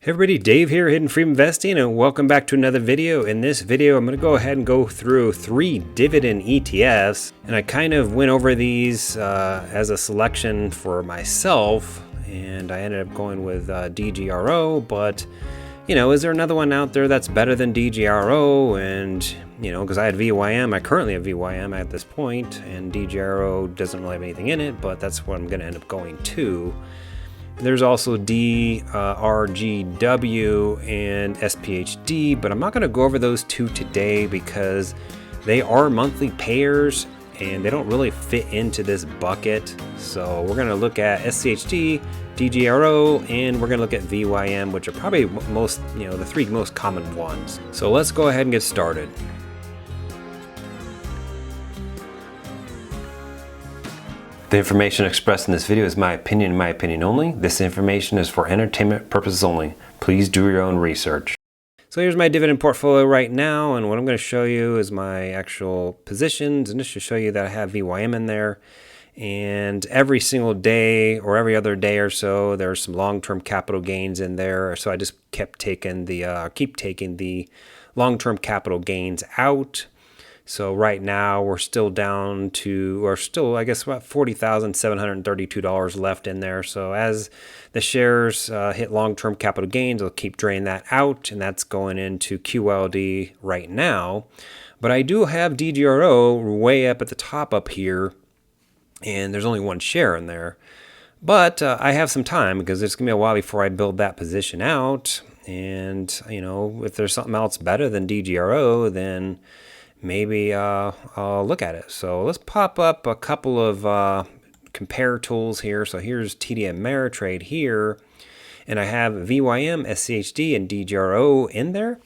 Hey everybody, Dave here, Hidden Free Investing, and welcome back to another video. In this video, I'm going to go ahead and go through 3 dividend ETFs, and I kind of went over these as a selection for myself, and I ended up going with DGRO, but is there another one out there that's better than DGRO? And because I had VYM, I currently have VYM at this point, and DGRO doesn't really have anything in it, but that's what I'm going to end up going to. There's also DRGW and SPHD, but I'm not going to go over those two today because they are monthly payers and they don't really fit into this bucket. So we're going to look at SCHD, DGRO, and we're going to look at VYM, which are probably the 3 most common ones. So let's go ahead and get started. The information expressed in this video is my opinion and my opinion only. This information is for entertainment purposes only. Please do your own research. So here's my dividend portfolio right now, and what I'm going to show you is my actual positions, and just to show you that I have VYM in there. And every single day or every other day or so, there's some long-term capital gains in there. So I just keep taking the long-term capital gains out. So right now we're still down to, I guess, about $40,732 left in there. So as the shares hit long-term capital gains, they'll keep draining that out, and that's going into QLD right now. But I do have DGRO way up at the top up here, and there's only one share in there. But I have some time because it's going to be a while before I build that position out. And, if there's something else better than DGRO, then maybe I'll look at it. So let's pop up a couple of compare tools here. So here's TD Ameritrade here, and I have VYM, SCHD, and DGRO in there.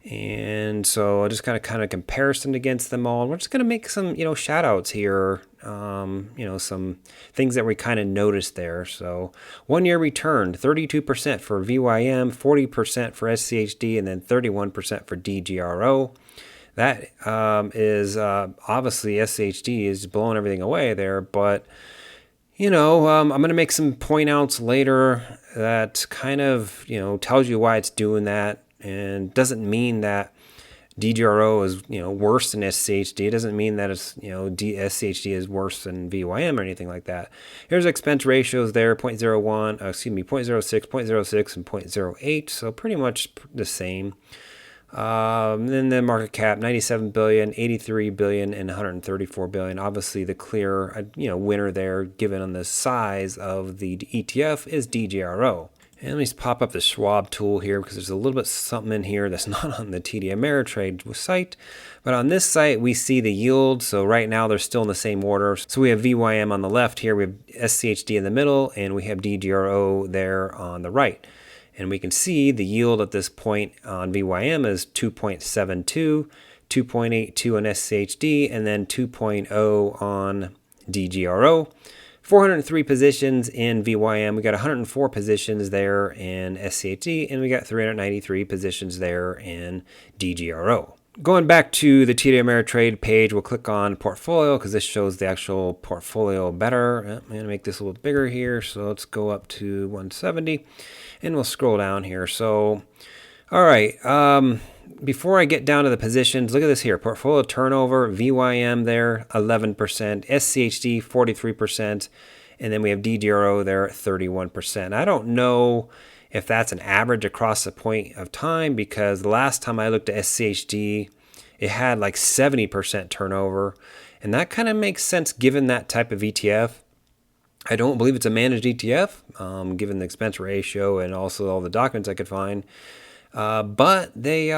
And so I'll just kind of comparison against them all. We're just going to make some, shout outs here, some things that we kind of noticed there. So 1 year return, 32% for VYM, 40% for SCHD, and then 31% for DGRO. That is obviously SCHD is blowing everything away there, but I'm going to make some point outs later that kind of tells you why it's doing that, and doesn't mean that DGRO is worse than SCHD. It doesn't mean that it's SCHD is worse than VYM or anything like that. Here's expense ratios there: 0.06, 0.06, and 0.08. So pretty much the same. Then the market cap, 97 billion, 83 billion, and 134 billion. Obviously, the clear, winner there, given on the size of the ETF, is DGRO. And let me just pop up the Schwab tool here because there's a little bit something in here that's not on the TD Ameritrade site. But on this site, we see the yield. So right now, they're still in the same order. So we have VYM on the left here, we have SCHD in the middle, and we have DGRO there on the right. And we can see the yield at this point on VYM is 2.72, 2.82 on SCHD, and then 2.0 on DGRO. 403 positions in VYM. We got 104 positions there in SCHD, and we got 393 positions there in DGRO. Going back to the TD Ameritrade page, we'll click on portfolio because this shows the actual portfolio better. I'm going to make this a little bigger here. So let's go up to 170 and we'll scroll down here. So, all right. Before I get down to the positions, look at this here. Portfolio turnover, VYM there, 11%, SCHD, 43%, and then we have DGRO there, 31%. I don't know if that's an average across the point of time, because the last time I looked at SCHD, it had like 70% turnover, and that kind of makes sense given that type of ETF. I don't believe it's a managed ETF, given the expense ratio and also all the documents I could find, but they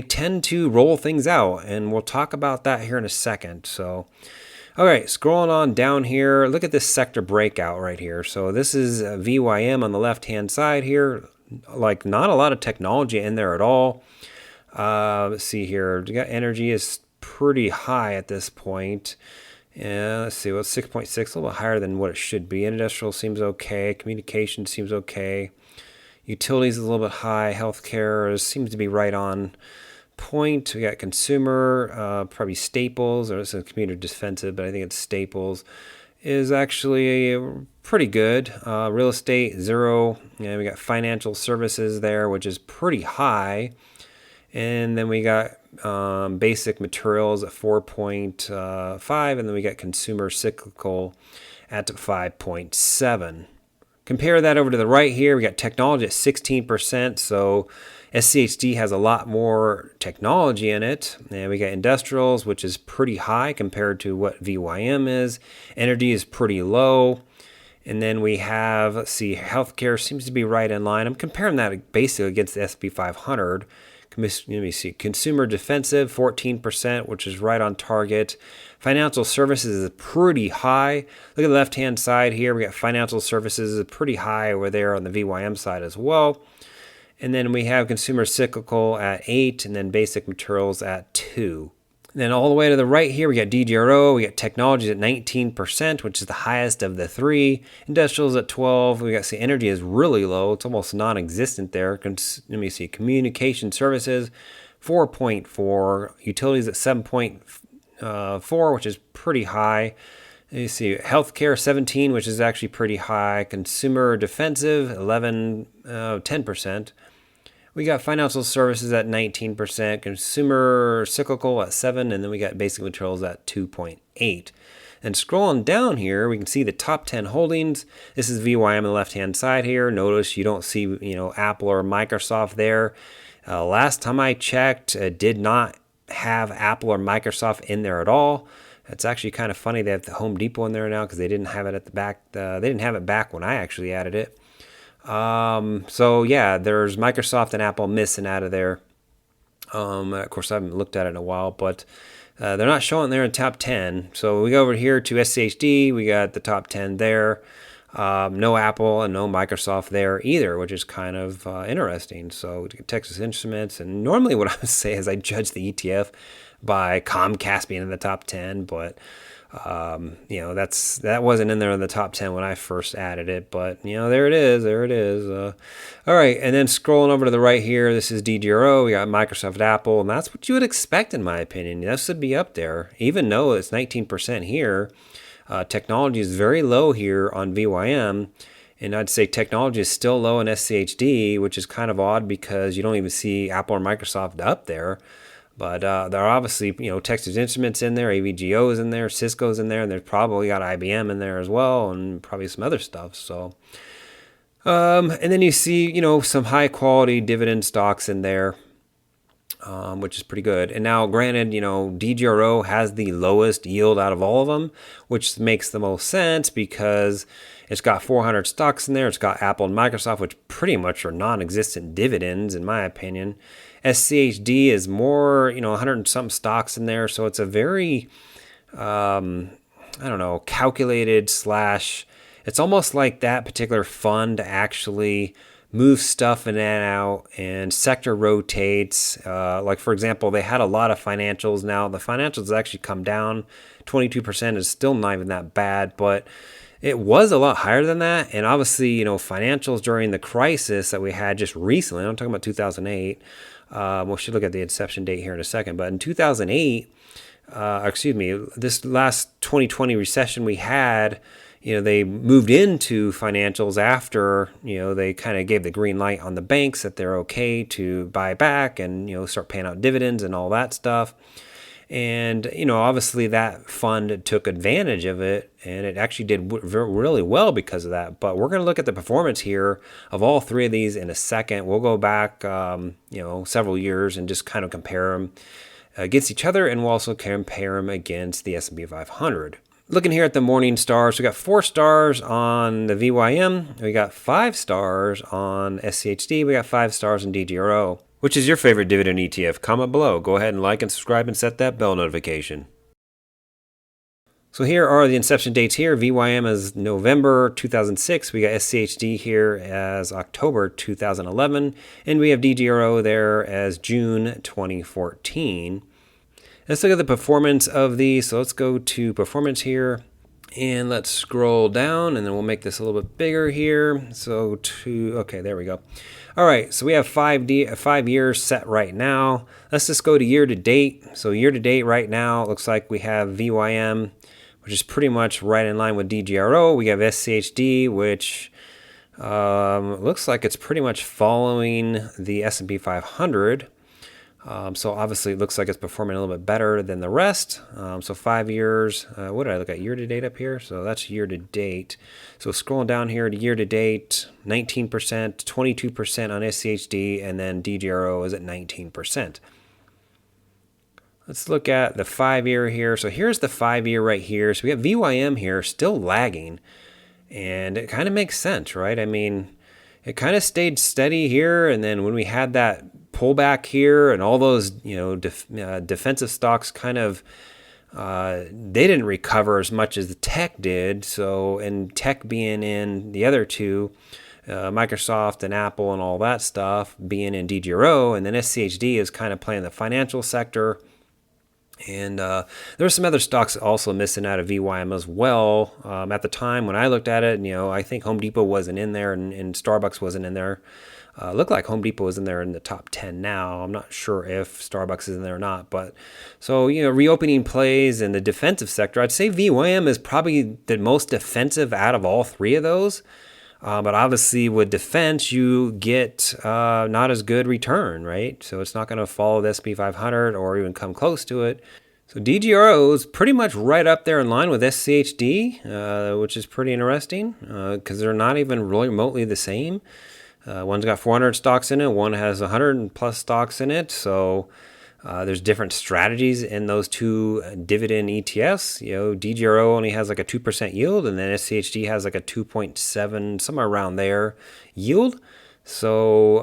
tend to roll things out, and we'll talk about that here in a second. So, all right, scrolling on down here, look at this sector breakout right here. So this is VYM on the left-hand side here. Like, not a lot of technology in there at all. Let's see here. We got energy is pretty high at this point. Yeah, let's see. Well, 6.6, a little bit higher than what it should be. Industrial seems okay. Communication seems okay. Utilities is a little bit high. Healthcare seems to be right on point. We got consumer, probably staples, or this is commuter defensive, but I think it's staples, is actually pretty good. Real estate, 0. And we got financial services there, which is pretty high. And then we got basic materials at 4.5, and then we got consumer cyclical at 5.7. Compare that over to the right here. We got technology at 16%. So SCHD has a lot more technology in it. And we got industrials, which is pretty high compared to what VYM is. Energy is pretty low. And then we have, let's see, healthcare seems to be right in line. I'm comparing that basically against the S&P 500. Let me see. Consumer defensive, 14%, which is right on target. Financial services is pretty high. Look at the left-hand side here. We got financial services is pretty high over there on the VYM side as well. And then we have consumer cyclical at 8, and then basic materials at 2. And then all the way to the right here, we got DGRO. We got technologies at 19%, which is the highest of the 3. Industrials at 12. We got, see, energy is really low. It's almost non-existent there. Let me see. Communication services, 4.4. Utilities at 7.4, which is pretty high. You see healthcare 17, which is actually pretty high. Consumer defensive 10%. We got financial services at 19%, consumer cyclical at 7, and then we got basic materials at 2.8. And scrolling down here, we can see the top 10 holdings. This is VYM on the left-hand side here. Notice you don't see, Apple or Microsoft there. Last time I checked, did not have Apple or Microsoft in there at all. It's actually kind of funny they have the Home Depot in there now because they didn't have it at the back. They didn't have it back when I actually added it. So yeah, there's Microsoft and Apple missing out of there. Of course, I haven't looked at it in a while, but they're not showing there in top 10. So we go over here to SCHD. We got the top 10 there. No Apple and no Microsoft there either, which is kind of interesting. So Texas Instruments, and normally what I would say is I judge the ETF by Comcast being in the top 10, but that wasn't in there in the top 10 when I first added it, but there it is. All right, and then scrolling over to the right here, this is DGRO. We got Microsoft, Apple, and that's what you would expect in my opinion. That should be up there, even though it's 19% here. Technology is very low here on VYM, and I'd say technology is still low in SCHD, which is kind of odd because you don't even see Apple or Microsoft up there. But there are obviously, Texas Instruments in there, AVGO is in there, Cisco's in there, and there's probably got IBM in there as well, and probably some other stuff. So, and then you see, some high quality dividend stocks in there, which is pretty good. And now, granted, DGRO has the lowest yield out of all of them, which makes the most sense because it's got 400 stocks in there. It's got Apple and Microsoft, which pretty much are non-existent dividends, in my opinion. SCHD is more, 100 and something stocks in there. So it's a very, calculated / it's almost like that particular fund actually moves stuff in and out and sector rotates. Like, for example, they had a lot of financials. Now the financials actually come down. 22% is still not even that bad, but it was a lot higher than that. And obviously, financials during the crisis that we had just recently, I'm talking about 2008. We should look at the inception date here in a second. But in 2008, this last 2020 recession we had, they moved into financials after, they kind of gave the green light on the banks that they're okay to buy back and, start paying out dividends and all that stuff. And, obviously that fund took advantage of it, and it actually did really well because of that. But we're going to look at the performance here of all three of these in a second. We'll go back, several years and just kind of compare them against each other, and we'll also compare them against the S&P 500. Looking here at the morning stars, we got 4 stars on the VYM. We got 5 stars on SCHD. We got 5 stars in DGRO. Which is your favorite dividend ETF? Comment below. Go ahead and like and subscribe and set that bell notification. So here are the inception dates here. VYM is November 2006. We got SCHD here as October 2011. And we have DGRO there as June 2014. Let's look at the performance of these. So let's go to performance here. And let's scroll down, and then we'll make this a little bit bigger here. Okay, there we go. All right, so we have 5 years set right now. Let's just go to year to date. So year to date right now, it looks like we have VYM, which is pretty much right in line with DGRO. We have SCHD, which looks like it's pretty much following the S&P 500. So obviously it looks like it's performing a little bit better than the rest. So 5 years, what did I look at year to date up here? So that's year to date. So scrolling down here to year to date, 19%, 22% on SCHD, and then DGRO is at 19%. Let's look at the 5-year here. So here's the 5-year right here. So we have VYM here still lagging, and it kind of makes sense, right? I mean, it kind of stayed steady here, and then when we had that pullback here and all those, defensive stocks kind of, they didn't recover as much as the tech did. So, and tech being in the other two, Microsoft and Apple and all that stuff being in DGRO, and then SCHD is kind of playing the financial sector. And there's some other stocks also missing out of VYM as well. At the time when I looked at it, I think Home Depot wasn't in there, and Starbucks wasn't in there. Looked like Home Depot was in there in the top 10 now. I'm not sure if Starbucks is in there or not. But so, reopening plays in the defensive sector, I'd say VYM is probably the most defensive out of all three of those. But obviously with defense, you get not as good return, right? So it's not going to follow the S&P 500 or even come close to it. So DGRO is pretty much right up there in line with SCHD, which is pretty interesting because they're not even really remotely the same. One's got 400 stocks in it. One has 100 plus stocks in it. So there's different strategies in those two dividend ETFs. DGRO only has like a 2% yield, and then SCHD has like a 2.7, somewhere around there yield. So,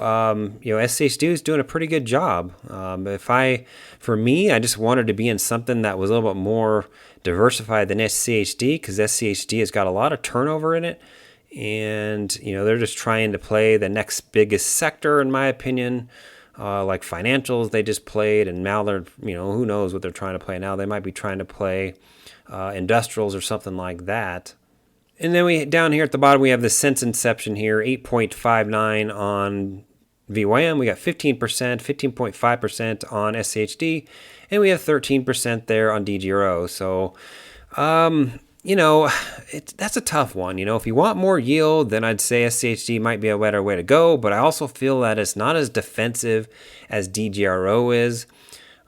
SCHD is doing a pretty good job. For me, I just wanted to be in something that was a little bit more diversified than SCHD, because SCHD has got a lot of turnover in it. And, they're just trying to play the next biggest sector, in my opinion. Like financials they just played, and now they're, who knows what they're trying to play now. They might be trying to play industrials or something like that. And then down here at the bottom, we have the since inception here, 8.59 on VYM. We got 15%, 15.5% on SCHD, and we have 13% there on DGRO. So, that's a tough one. If you want more yield, then I'd say SCHD might be a better way to go. But I also feel that it's not as defensive as DGRO is.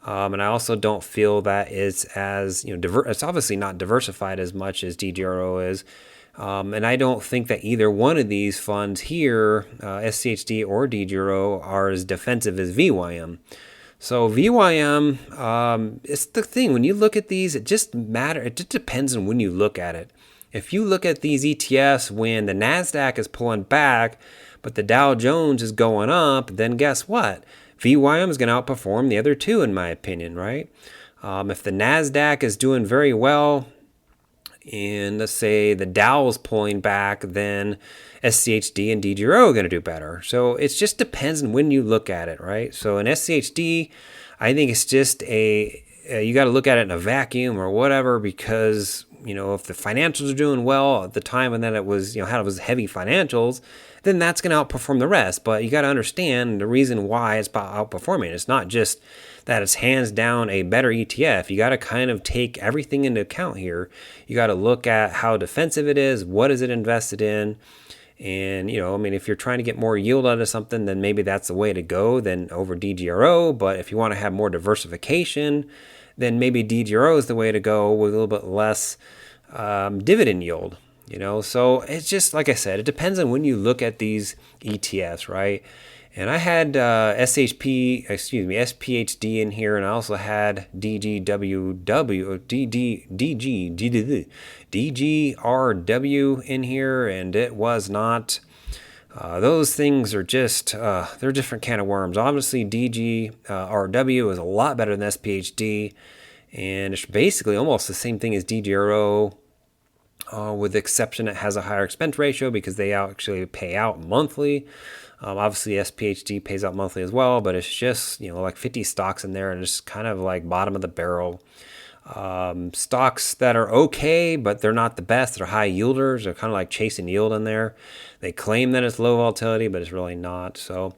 And I also don't feel that it's as, it's obviously not diversified as much as DGRO is. And I don't think that either one of these funds here, SCHD or DGRO, are as defensive as VYM. So VYM, it's the thing. When you look at these, it just depends on when you look at it. If you look at these ETFs when the NASDAQ is pulling back, but the Dow Jones is going up, then guess what? VYM is going to outperform the other two, in my opinion, right? If the NASDAQ is doing very well, and let's say the Dow is pulling back, then SCHD and DGRO are going to do better. So it just depends on when you look at it, right? So in SCHD, I think it's just you got to look at it in a vacuum or whatever, because, if the financials are doing well at the time and then it was, had it was heavy financials, then that's going to outperform the rest. But you got to understand the reason why it's outperforming. It's not just that it's hands down a better ETF. You got to kind of take everything into account here. You got to look at how defensive it is, what is it invested in, and, if you're trying to get more yield out of something, then maybe that's the way to go than over DGRO. But if you want to have more diversification, then maybe DGRO is the way to go with a little bit less dividend yield. So it's just, like I said, it depends on when you look at these ETFs, right? And I had SPHD in here, and I also had DGRW in here, and it was not. Those things are just, they're a different can of worms. Obviously, DGRW is a lot better than SPHD, and it's basically almost the same thing as DGRO, with the exception it has a higher expense ratio because they actually pay out monthly. Obviously, SPHD pays out monthly as well, but it's just, like 50 stocks in there, and it's kind of like bottom of the barrel. Stocks that are okay, but they're not the best. They're high yielders. They're kind of like chasing yield in there. They claim that it's low volatility, but it's really not. So,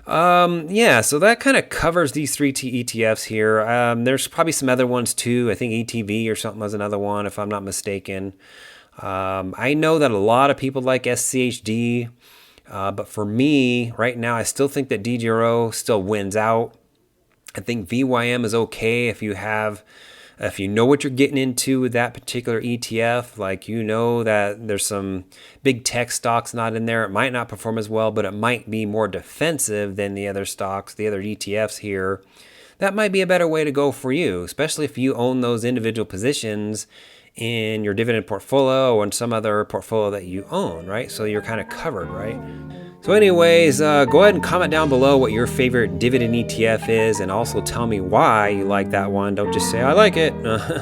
yeah, so that kind of covers these three ETFs here. There's probably some other ones too. I think ETV or something was another one, if I'm not mistaken. I know that a lot of people like SCHD, but for me right now, I still think that DGRO still wins out. I think VYM is okay if you know what you're getting into with that particular ETF, like you know that there's some big tech stocks not in there. It might not perform as well, but it might be more defensive than the other stocks, the other ETFs here. That might be a better way to go for you, especially if you own those individual positions in your dividend portfolio or in some other portfolio that you own, right? So you're kind of covered, right? So anyways, go ahead and comment down below what your favorite dividend ETF is, and also tell me why you like that one. Don't just say, I like it.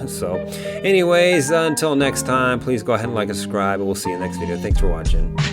So anyways, until next time, please go ahead and like and subscribe, and we'll see you in the next video. Thanks for watching.